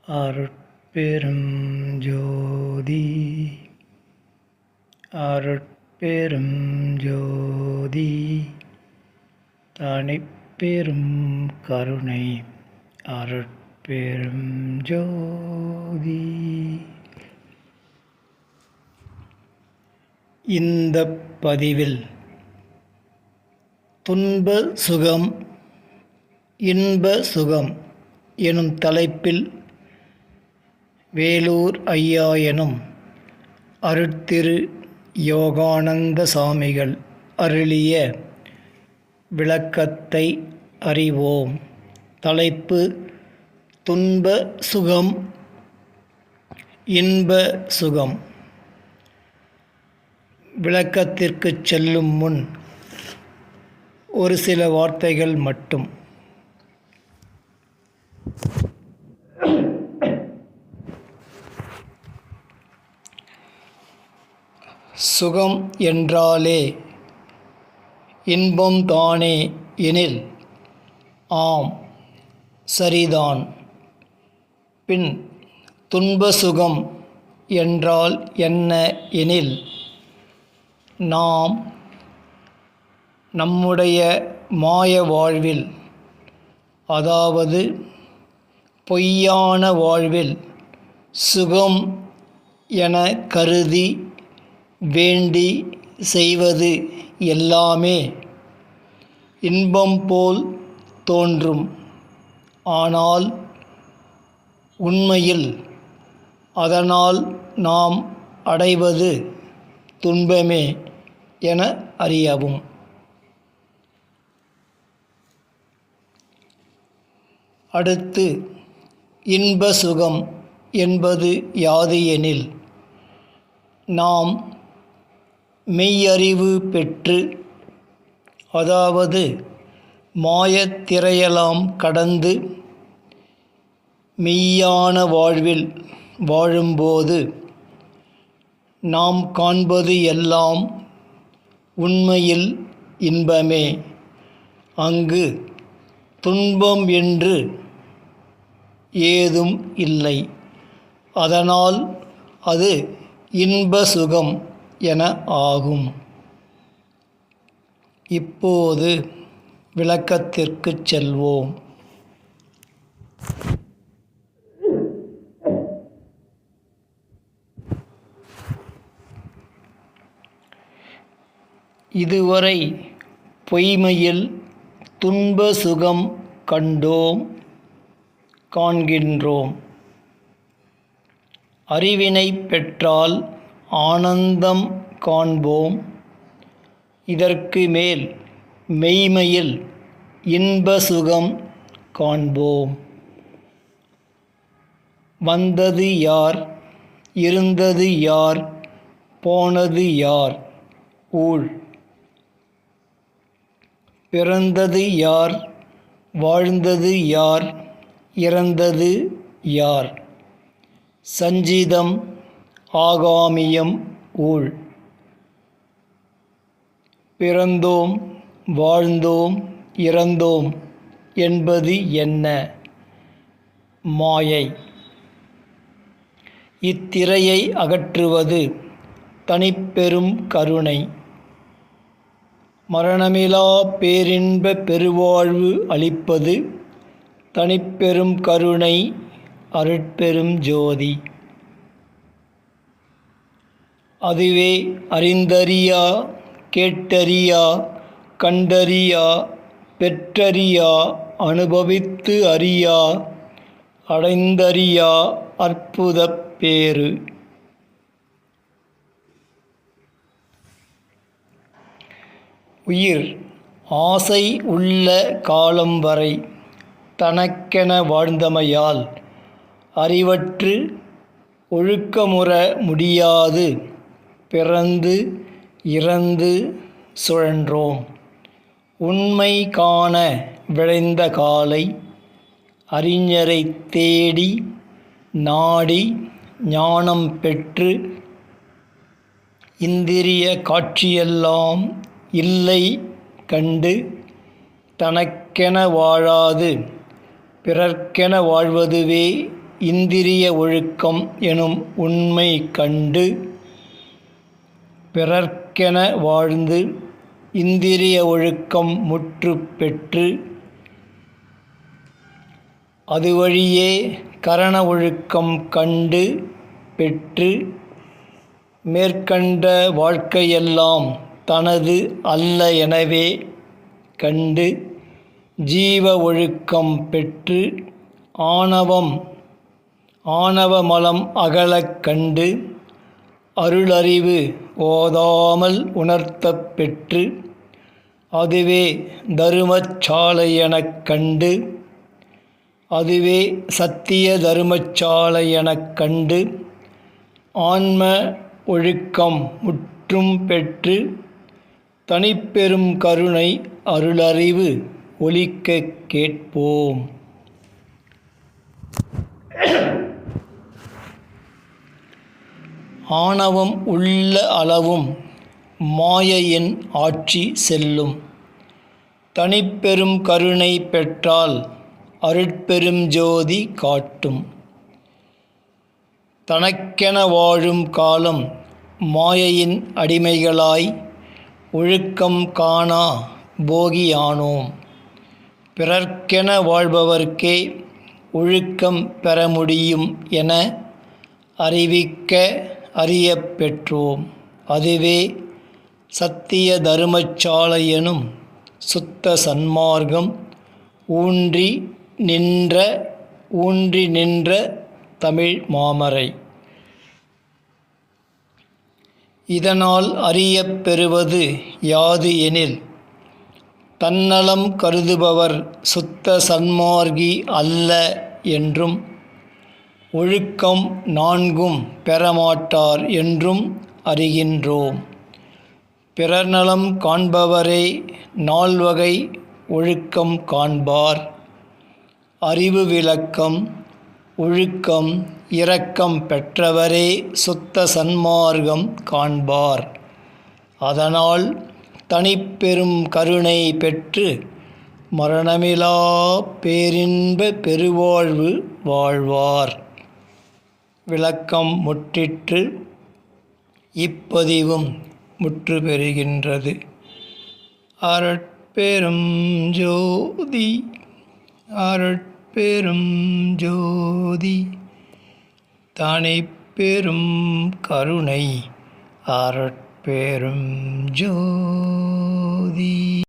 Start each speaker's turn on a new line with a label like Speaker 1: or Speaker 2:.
Speaker 1: அருட்பெரும் ஜோதி அருட்பெரும் ஜோதி தனிப்பெரும் கருணை அருட்பெரும் ஜோதி. இந்த பதிவில் துன்ப சுகம் இன்ப சுகம் எனும் தலைப்பில் வேலூர் ஐயா எனும் அருட்திரு யோகானந்த சாமிகள் அருளிய விளக்கத்தை அறிவோம். தலைப்பு துன்ப சுகம் இன்ப சுகம். விளக்கத்திற்கு செல்லும் முன் ஒரு சில வார்த்தைகள் மட்டும். சுகம் என்றாலே இன்பம் தானே எனில் ஆம், சரிதான். பின் துன்ப சுகம் என்றால் என்ன எனில், நாம் நம்முடைய மாய வாழ்வில், அதாவது பொய்யான வாழ்வில் சுகம் என கருதி வேண்டி செய்வது எல்லாமே இன்பம் போல் தோன்றும். ஆனால் உண்மையில் அதனால் நாம் அடைவது துன்பமே என அறியவும். அடுத்து இன்ப சுகம் என்பது யாது எனில், நாம் மெய்யறிவு பெற்று, அதாவது மாயத்திரையெல்லாம் கடந்து மெய்யான வாழ்வில் வாழும்போது நாம் காண்பது எல்லாம் உண்மையில் இன்பமே. அங்கு துன்பம் என்று ஏதும் இல்லை. அதனால் அது இன்ப சுகம் என ஆகும். இப்போது விளக்கத்திற்கு செல்வோம். இதுவரை பொய்மையில் துன்ப சுகம் கண்டோம், காண்கின்றோம். அறிவினை பெற்றால் ஆனந்தம் காண்போம். இதற்கு மேல் மெய்மையில் இன்ப சுகம் காண்போம். வந்தது யார், இருந்தது யார், போனது யார் ஊழ். பிறந்தது யார், வாழ்ந்தது யார், இறந்தது யார். சஞ்சிதம் ஆகாமியம் ஊழ். பிறந்தோம், வாழ்ந்தோம், இறந்தோம் என்பது என்ன? மாயை. இத்திரையை அகற்றுவது தனிப்பெரும் கருணை. மரணமிலா பேரின்ப பெருவாழ்வு அளிப்பது தனிப்பெரும் கருணை அருட்பெரும் ஜோதி. அதுவே அறிந்தறியா, கேட்டறியா, கண்டறியா, பெற்றறியா, அனுபவித்து அறியா, அடைந்தறியா அற்புதப் பேறு. உயிர் ஆசை உள்ள காலம் வரை தனக்கென வாழ்ந்தமையால் அறிவற்று ஒழுக்கமுற முடியாது பிறந்து இறந்து சுழன்றோம். உண்மை காண விளைந்த காலை அறிஞரை தேடி நாடி ஞானம் பெற்று இந்திரிய காட்சியெல்லாம் இல்லை கண்டு தனக்கென வாழாது பிறர்க்கென வாழ்வதுவே இந்திரிய ஒழுக்கம் எனும் உண்மை கண்டு பிறர்க்கென வாழ்ந்து இந்திரிய ஒழுக்கம் முற்று பெற்று அது வழியே கரண ஒழுக்கம் கண்டு பெற்று மேற்கண்ட வாழ்க்கையெல்லாம் தனது அல்ல எனவே கண்டு ஜீவ ஒழுக்கம் பெற்று ஆணவ மலம் அகலக் கண்டு அருளறிவு ஓதாமல் உணர்த்தப் பெற்று அதுவே தருமச்சாலை எனக் கண்டு அதுவே சத்திய தருமச்சாலை எனக் கண்டு ஆன்ம ஒழுக்கம் முற்றும் பெற்று தனிப்பெரும் கருணை அருளறிவு ஒலிக்கக் கேட்போம். ஆணவம் உள்ள அளவும் மாயையின் ஆட்சி செல்லும். தனிப்பெரும் கருணை பெற்றால் அருட்பெரும் ஜோதி காட்டும். தனக்கென வாழும் காலம் மாயையின் அடிமைகளாய் ஒழுக்கம் காணா போகியானோம். பிறர்க்கென வாழ்பவர்க்கே ஒழுக்கம் பெற முடியும் என அறிவிக்க அறியப் பெற்றோம். அதுவே சத்திய தருமச்சாலை எனும் சுத்த சன்மார்க்கம் ஊன்றி நின்ற தமிழ் மாமறை. இதனால் அறியப் பெறுவது யாது எனில் தன்னலம் கருதுபவர் சுத்த சன்மார்க்கி அல்ல என்றும் ஒழுக்கம் நான்கும் பெறமாட்டார் என்றும் அறிகின்றோம். பிறர் நலம் காண்பவரே நால்வகை ஒழுக்கம் காண்பார். அறிவு விளக்கம் ஒழுக்கம் இரக்கம் பெற்றவரே சுத்த சன்மார்க்கம் காண்பார். அதனால் தனிப்பெரும் கருணை பெற்று மரணமிலா பேரின்ப பெருவாழ்வு வாழ்வார். விளக்கம் முற்றிற்று. இப்பதிவும் முற்று பெறுகின்றது. அருட்பெரும் ஜோதி அருட்பெரும் ஜோதி தனிப்பெரும் கருணை அருட்பெரும் ஜோதி.